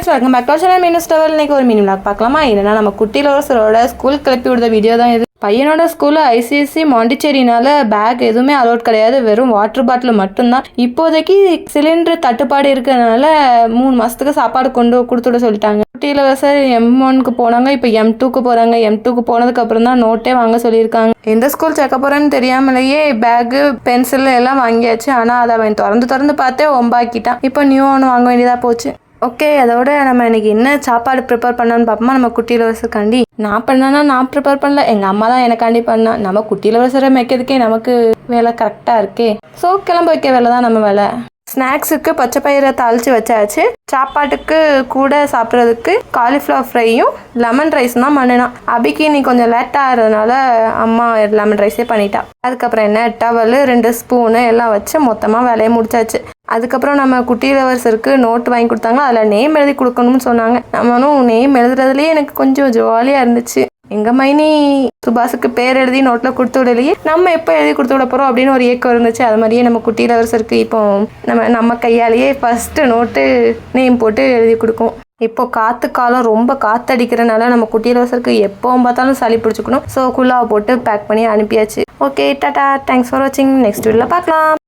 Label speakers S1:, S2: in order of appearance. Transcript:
S1: Friends, welcome back to channel மீனஸ் tower. இன்னைக்கு ஒரு மினி விளாக் பார்க்கலாமா? என்னன்னா நம்ம குட்டியில் ஒரு ஸ்கூல் கிளப்பி விடுற வீடியோ தான் இது. பையனோட ஸ்கூலில் ஐசிஎஸ்சி மாண்டிச்சேரினால பேக் எதுவுமே அலோட் கிடையாது, வெறும் வாட்டர் பாட்டில் மட்டும்தான். இப்போதைக்கு சிலிண்டர் தட்டுப்பாடு இருக்கிறதுனால 3 மாதத்துக்கு சாப்பாடு கொடுத்துட சொல்லிட்டாங்க. குட்டியில் M1க்கு போனாங்க, இப்போ M2க்கு போகிறாங்க. M2க்கு போனதுக்கு அப்புறம் தான் நோட்டே வாங்க சொல்லியிருக்காங்க. எந்த ஸ்கூல் சேர்க்க போகிறேன்னு தெரியாமலேயே பேகு பென்சில் எல்லாம் வாங்கியாச்சு. ஆனால் அதை அவன் திறந்து பார்த்தே ஒம்பாக்கிட்டான். இப்போ நியூ ஒன்று வாங்க வேண்டியதாக போச்சு. ஓகே, அதோட நம்ம இன்னைக்கு என்ன சாப்பாடு ப்ரிப்பேர் பண்ணான்னு பார்ப்போமா? நம்ம குட்டி இளவரசருக்காண்டி நான் பண்ணேன்னா நான் ப்ரிப்பேர் பண்ணல, எங்கள் அம்மா தான் எனக்காண்டி பண்ணா. நம்ம குட்டி இளவரசரை மேய்க்கிறதுக்கே நமக்கு வேலை கரெக்டாக இருக்கே. ஸோ கிளம்ப வைக்க வேலை தான் நம்ம வேலை. ஸ்நாக்ஸுக்கு பச்சை பயிரை தாளித்து வச்சாச்சு. சாப்பாட்டுக்கு கூட சாப்பிட்றதுக்கு காலிஃப்ளவர் ஃப்ரையும் லெமன் ரைஸ் தான் பண்ணினான். அபிக்கு நீ கொஞ்சம் லேட்டாக ஆகிறதுனால அம்மா லெமன் ரைஸே பண்ணிட்டா. அதுக்கப்புறம் என்ன, டவல் 2 ஸ்பூனு எல்லாம் வச்சு மொத்தமாக வேலையை முடிச்சாச்சு. அதுக்கப்புறம் நம்ம குட்டி இளவரசருக்கு நோட்டு வாங்கி கொடுத்தாங்க. அதில் நேம் எழுதி கொடுக்கணும்னு சொன்னாங்க. நம்மளும் நேம் எழுதுறதுலேயே எனக்கு கொஞ்சம் ஜாலியாக இருந்துச்சு. எங்கள் மைனி சுபாஷுக்கு பேர் எழுதி நோட்டில் கொடுத்து விடலையே, நம்ம எப்போ எழுதி கொடுத்து விட போகிறோம் அப்படின்னு ஒரு ஏக்கம் இருந்துச்சு. அது மாதிரியே நம்ம குட்டி இளவரசருக்கு இப்போ நம்ம கையாலேயே ஃபஸ்ட்டு நோட்டு நேம் போட்டு எழுதி கொடுக்கும். இப்போ காலம் ரொம்ப காற்றடிக்கிறனால நம்ம குட்டி இளவரசருக்கு எப்போவும் பார்த்தாலும் சளி பிடிச்சிக்கணும். ஸோ குல்லாவை போட்டு பேக் பண்ணி அனுப்பியாச்சு. ஓகே, டாடா, தேங்க்ஸ் ஃபார் வாட்சிங். நெக்ஸ்ட் வீடியோவில் பார்க்கலாம்.